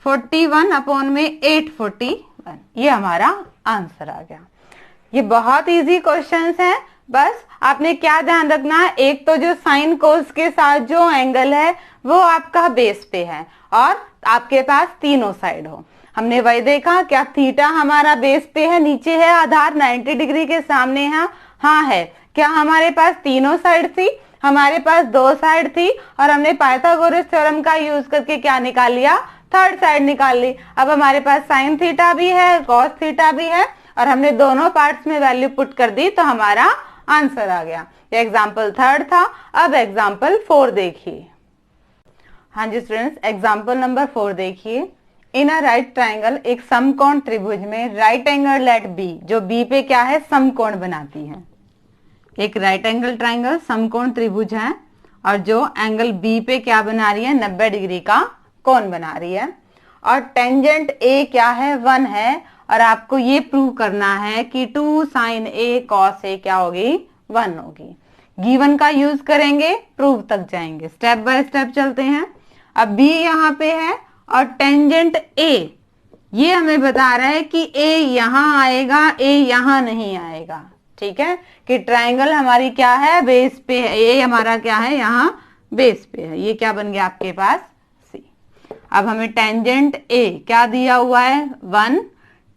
41/841, ये हमारा आंसर आ गया। ये बहुत इजी क्वेश्चंस हैं। बस आपने क्या ध्यान रखना है, एक तो जो साइन कोस के साथ जो एंगल है वो आपका बेस पे है और आपके पास तीनों साइड हो। हमने वही देखा, क्या थीटा हमारा बेस पे है, नीचे है आधार, 90 डिग्री के सामने है, हाँ है। क्या हमारे पास तीनों साइड थी, हमारे पास दो साइड थी और हमने पाइथागोरस थ्योरम का यूज करके क्या निकाल लिया, थर्ड साइड निकाल ली। अब हमारे पास साइन थीटा भी है, कॉस थीटा भी है और हमने दोनों पार्ट्स में वैल्यू पुट कर दी तो हमारा आंसर आ गया। ये एग्जाम्पल 3 था। अब एग्जाम्पल 4 देखिए। हाँ जी स्टूडेंट्स, एग्जाम्पल नंबर 4 देखिए। इन अ राइट ट्राइंगल, एक समकोण त्रिभुज में राइट एंगल एट बी, जो बी पे क्या है, समकोण बनाती है। एक राइट एंगल ट्राइंगल समकोण त्रिभुज है और जो एंगल बी पे क्या बना रही है, 90 डिग्री का कोण बना रही है। और टेंजेंट ए क्या है, 1 है और आपको ये प्रूव करना है कि 2 sin A cos A क्या होगी, 1 होगी। गिवन का यूज करेंगे, प्रूफ तक जाएंगे, स्टेप बाय स्टेप चलते हैं। अब बी यहाँ पे है और टेंजेंट ए, ये हमें बता रहा है कि ए यहां आएगा, ए यहां नहीं आएगा। ठीक है, कि ट्रायंगल हमारी क्या है, बेस पे है, ए हमारा क्या है, यहाँ बेस पे है। ये क्या बन गया आपके पास, सी। अब हमें टेंजेंट ए क्या दिया हुआ है, 1।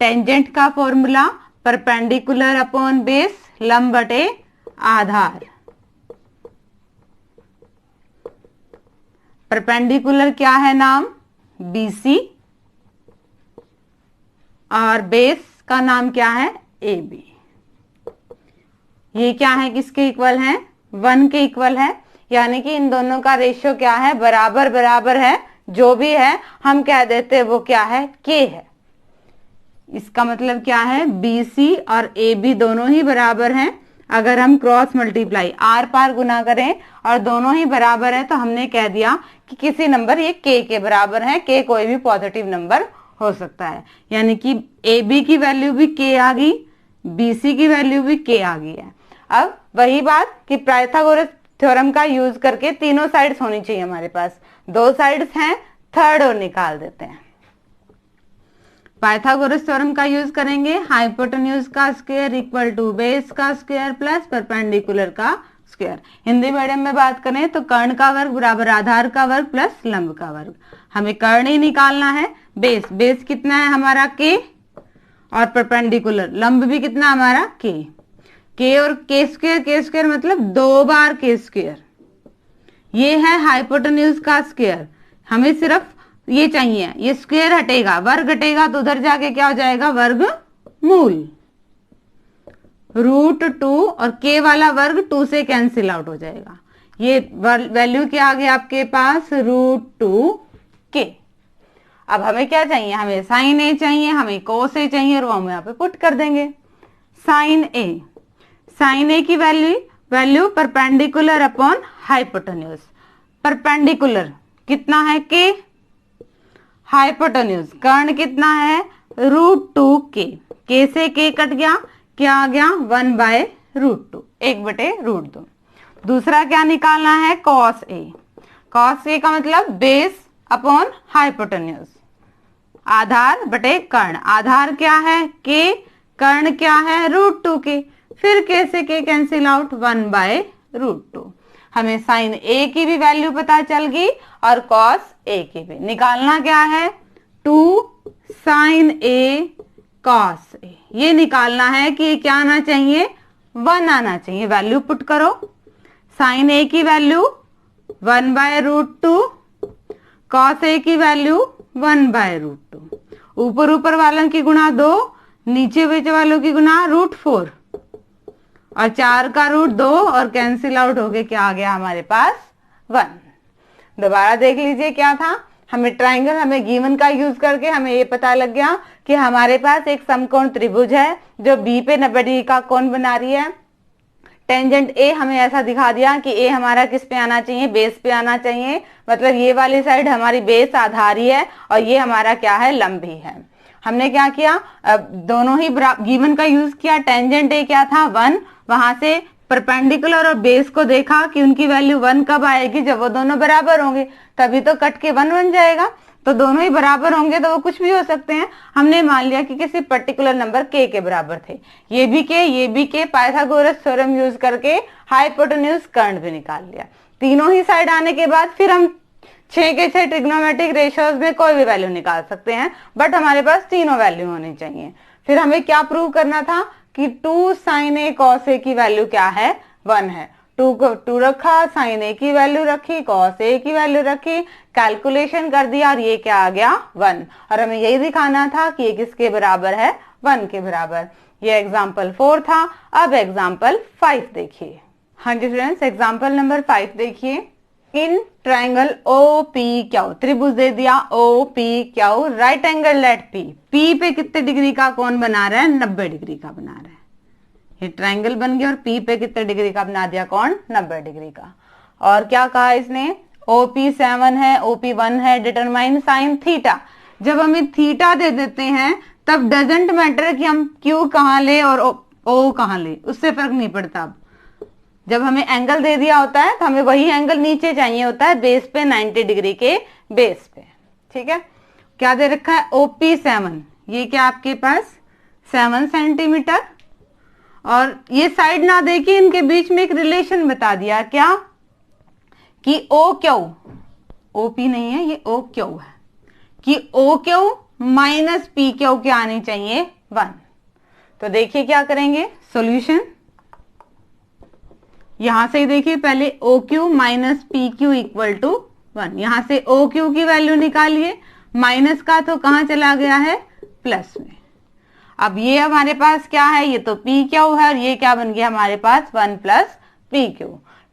टेंजेंट का फॉर्मूला परपेंडिकुलर अपॉन बेस, लंब बटे आधार। परपेंडिकुलर क्या है नाम, BC, और बेस का नाम क्या है, AB। ये क्या है, किसके इक्वल है, 1 के इक्वल है, यानी कि इन दोनों का रेशियो क्या है, बराबर बराबर है। जो भी है हम कह देते हैं वो क्या है, K है। इसका मतलब क्या है, BC और AB दोनों ही बराबर हैं। अगर हम क्रॉस मल्टीप्लाई आर पार गुना करें और दोनों ही बराबर है तो हमने कह दिया कि किसी नंबर ये K के बराबर है। K कोई भी पॉजिटिव नंबर हो सकता है, यानी कि AB की वैल्यू भी K आ गई, BC की वैल्यू भी K आ गई है। अब वही बात कि पाइथागोरस थ्योरम का यूज करके तीनों साइड्स होनी चाहिए हमारे पास। 2 साइड्स हैं, थर्ड और निकाल देते हैं। पाइथागोरस थ्योरम का यूज करेंगे, हाइपोटेन्यूज का स्क्वायर इक्वल टू बेस का स्क्वायर प्लस परपेंडिकुलर का स्क्वायर। हिंदी मीडियम में बात करें तो कर्ण का वर्ग बराबर आधार का वर्ग प्लस लंब का वर्ग। हमें कर्ण ही निकालना है, बेस कितना है हमारा K, और परपेंडिकुलर लंब भी कितना हमारा K और K स्क्वायर मतलब 2 बार K स्क्वायर। ये है हाइपोटेन्यूज का स्क्वायर। हमें सिर्फ ये चाहिए, ये स्क्वायर हटेगा, वर्ग हटेगा तो उधर जाके क्या हो जाएगा, वर्ग मूल। √2 और K वाला वर्ग 2 से कैंसिल आउट हो जाएगा। ये वैल्यू क्या आ गया आपके पास, √2K। अब हमें क्या चाहिए, हमें साइन ए चाहिए, हमें कोस ए चाहिए, और वो हम यहाँ पे पुट कर देंगे। साइन ए की value perpendicular upon hypotenuse. Perpendicular कितना है K, हाइपोटेन्यूज कर्ण कितना है, √2K। K से K कट गया, क्या आ गया, 1/√2, 1/√2। दूसरा क्या निकालना है, कॉस ए। कॉस ए का मतलब बेस अपॉन हाइपोटेन्यूज, आधार बटे कर्ण। आधार क्या है K, कर्ण क्या है √2K। फिर K से K कैंसिल आउट, 1/√2। हमें साइन A की भी वैल्यू पता चल गई और कॉस A की भी। निकालना क्या है, 2 sin A cos A। ये निकालना है कि क्या आना चाहिए, 1 आना चाहिए। वैल्यू पुट करो, साइन A की वैल्यू 1/√2, कॉस A की वैल्यू 1/√2। ऊपर वालों की गुणा 2, नीचे बीच वालों की गुणा √4, और 4 का √2 और कैंसिल आउट हो गए, क्या आ गया हमारे पास, 1। दोबारा देख लीजिए क्या था, हमें ट्राइंगल, हमें गिवन का यूज करके हमें ये पता लग गया कि हमारे पास एक समकोण त्रिभुज है जो बी पे 90 डिग्री का कोण बना रही है। टेंजेंट ए हमें ऐसा दिखा दिया कि ए हमारा किस पे आना चाहिए, बेस पे आना चाहिए। मतलब ये वाली साइड हमारी बेस आधारी है और ये हमारा क्या है, लंबी है। हमने क्या किया, दोनों ही गिवन का यूज किया। टेंजेंट ए क्या था, 1। वहां से परपेंडिकुलर और बेस को देखा कि उनकी वैल्यू 1 कब आएगी, जब वो दोनों बराबर होंगे, तभी तो कट के 1 बन जाएगा। तो दोनों ही बराबर होंगे तो वो कुछ भी हो सकते हैं। हमने मान लिया कि किसी पर्टिकुलर नंबर K के बराबर थे। ये भी K, पाइथागोरस थ्योरम यूज करके हाइपोटेन्यूज कर्ण भी निकाल लिया। तीनों ही साइड आने के बाद फिर हम 6 के 6 ट्रिग्नोमेट्रिक रेशियोज में कोई भी वैल्यू निकाल सकते हैं, बट हमारे पास तीनों वैल्यू होनी चाहिए। फिर हमें क्या प्रूव करना था कि 2 sin A cos A की वैल्यू क्या है, 1 है। 2 रखा, sin A की वैल्यू रखी, cos A की वैल्यू रखी, कैलकुलेशन कर दिया और ये क्या आ गया, 1। और हमें यही दिखाना था कि ये किसके बराबर है, 1 के बराबर। ये एग्जाम्पल 4 था। अब एग्जाम्पल 5 देखिए। हाँ जी स्टूडेंट्स, एग्जाम्पल नंबर 5 देखिए। इन ट्राइंगल OPQ, त्रिभुज दे दिया OPQ, right angle let P पे कितने डिग्री का कोण बना रहा है, 90 डिग्री का बना रहा है। ये ट्राइंगल बन गया और P पे कितने डिग्री का बना दिया कोण, 90 डिग्री का। और क्या कहा इसने, OP7 है, OP1 है, डिटरमाइन साइन थीटा। जब हमें थीटा दे देते हैं तब डजेंट मैटर कि हम Q कहाँ ले और O कहाँ ले, उससे फर्क नहीं पड़ता। अब जब हमें एंगल दे दिया होता है तो हमें वही एंगल नीचे चाहिए होता है बेस पे, 90 डिग्री के बेस पे। ठीक है, क्या दे रखा है, OP 7, ये क्या आपके पास 7 सेंटीमीटर। और ये साइड ना देखिए, इनके बीच में एक रिलेशन बता दिया, क्या कि OQ, OP नहीं है ये OQ है, कि OQ माइनस PQ क्या आनी चाहिए 1। तो देखिए क्या करेंगे सॉल्यूशन, यहां से देखिए पहले OQ minus PQ equal to 1, यहां से OQ की वैल्यू निकालिए, माइनस का तो कहां चला गया है प्लस में। अब ये हमारे पास क्या है, ये तो PQ है और ये क्या बन गया हमारे पास 1 प्लस PQ।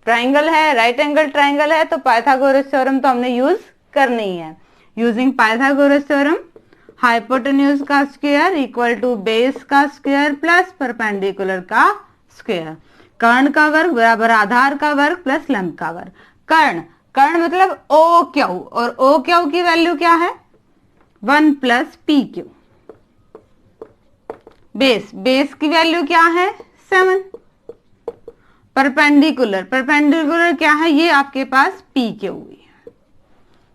ट्राइंगल है, राइट एंगल ट्राइंगल है, तो पाइथागोरस थ्योरम तो हमने यूज करनी है। यूजिंग पाइथागोरस थ्योरम, हाइपोटेन्यूज का स्क्वायर इक्वल टू बेस का स्क्वायर प्लस परपेंडिकुलर का स्क्वायर, कर्ण का वर्ग बराबर आधार का वर्ग प्लस लंब का वर्ग। कर्ण मतलब OQ, और OQ की वैल्यू क्या है 1 प्लस PQ। बेस की वैल्यू क्या है 7। परपेंडिकुलर क्या है, ये आपके पास PQ हुई है।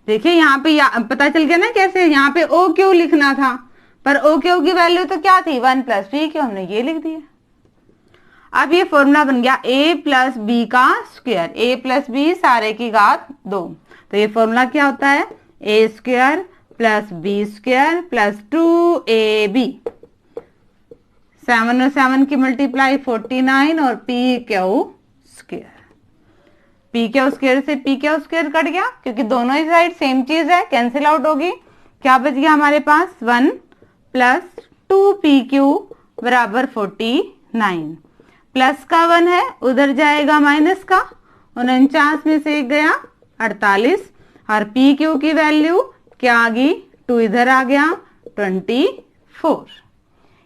देखिए यहाँ पे पता चल गया ना कैसे, यहाँ पे OQ लिखना था, पर OQ की वैल्यू तो क्या थी 1 प्लस PQ, हमने ये लिख दिया। अब ये फॉर्मूला बन गया A प्लस बी का स्क्वायर, A प्लस बी सारे की घात 2। तो ये फॉर्मूला क्या होता है, A square plus B square plus 2AB, 7 और 7 की मल्टीप्लाई 49 और PQ स्क्वायर। PQ स्क्वायर से PQ स्क्वायर कट गया, क्योंकि दोनों ही साइड सेम चीज है, कैंसिल आउट होगी। क्या बच गया हमारे पास 1 प्लस 2PQ बराबर 49, प्लस का 1 है उधर जाएगा माइनस का, 49 में से 1 गया 48, और PQ की वैल्यू क्या आ गई 2 इधर आ गया 24,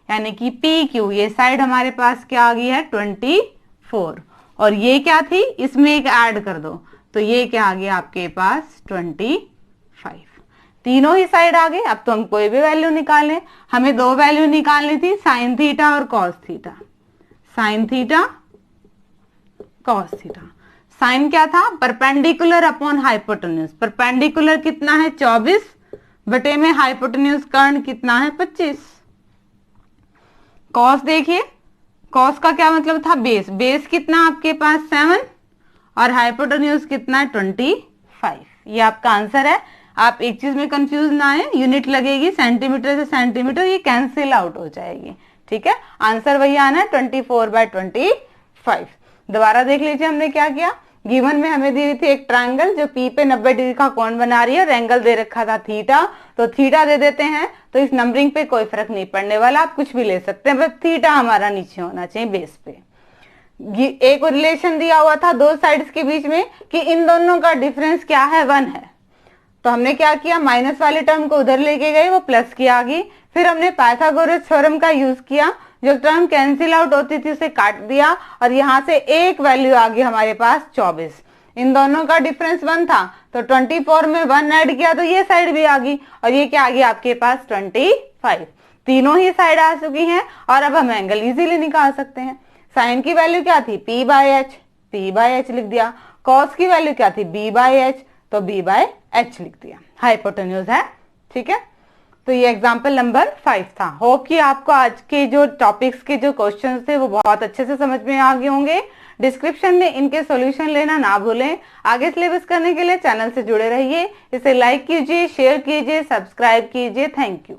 यानी कि PQ ये साइड हमारे पास क्या आ गई है 24, और ये क्या थी इसमें एक ऐड कर दो तो ये क्या आ गया आपके पास 25। तीनों ही साइड आ गए। अब तो हम कोई भी वैल्यू निकालें, हमें 2 वैल्यू निकालनी थी, साइन थीटा और cos theta. Sine theta cos theta, sine क्या था परपेंडिकुलर अपॉन हाइपोटेन्यूज, परपेंडिकुलर कितना है 24 बटे में हाइपोटेन्यूज कर्ण कितना है 25। कॉस देखिए, कॉस का क्या मतलब था बेस कितना आपके पास 7 और हाइपोटेन्यूज कितना है 25। ये आपका आंसर है। आप एक चीज में कंफ्यूज ना आए, यूनिट लगेगी सेंटीमीटर से सेंटीमीटर, ये कैंसिल आउट हो जाएगी। ठीक है, आंसर वही आना है 24/25। दोबारा देख लीजिए हमने क्या किया। गिवन में हमें दी हुई थी एक ट्रायंगल जो P पे 90 डिग्री का कोण बना रही है, और एंगल दे रखा था थीटा, तो थीटा दे देते हैं, तो इस नंबरिंग पे कोई फर्क नहीं पड़ने वाला, आप कुछ भी ले सकते हैं, बस थीटा हमारा नीचे होना चाहिए बेस पे। एक रिलेशन दिया हुआ था दो साइड्स के बीच में कि इन दोनों का डिफरेंस क्या है 1 है, तो हमने क्या किया माइनस वाले टर्म को उधर लेके गए, वो प्लस की आ गई। फिर हमने पाइथागोरस थ्योरम का यूज किया, जो टर्म कैंसिल आउट होती थी उसे काट दिया, और यहाँ से एक वैल्यू आ गई हमारे पास 24। इन दोनों का डिफरेंस 1 था, तो 24 में 1 ऐड किया तो ये साइड भी आ गई, और ये क्या आ गई आपके पास 25। तीनों ही साइड आ चुकी हैं, और अब हम एंगल इजीली निकाल सकते हैं। साइन की वैल्यू क्या थी P/H, P/H लिख दिया। कॉस की वैल्यू क्या थी B/H, तो B/H लिख दिया। हाइपोटेन्यूज है। ठीक है, तो ये एग्जाम्पल नंबर 5 था। होप कि आपको आज के जो टॉपिक्स के जो क्वेश्चंस थे वो बहुत अच्छे से समझ में आ गए होंगे। डिस्क्रिप्शन में इनके सॉल्यूशन लेना ना भूलें। आगे सिलेबस करने के लिए चैनल से जुड़े रहिए। इसे लाइक कीजिए, शेयर कीजिए, सब्सक्राइब कीजिए। Thank you.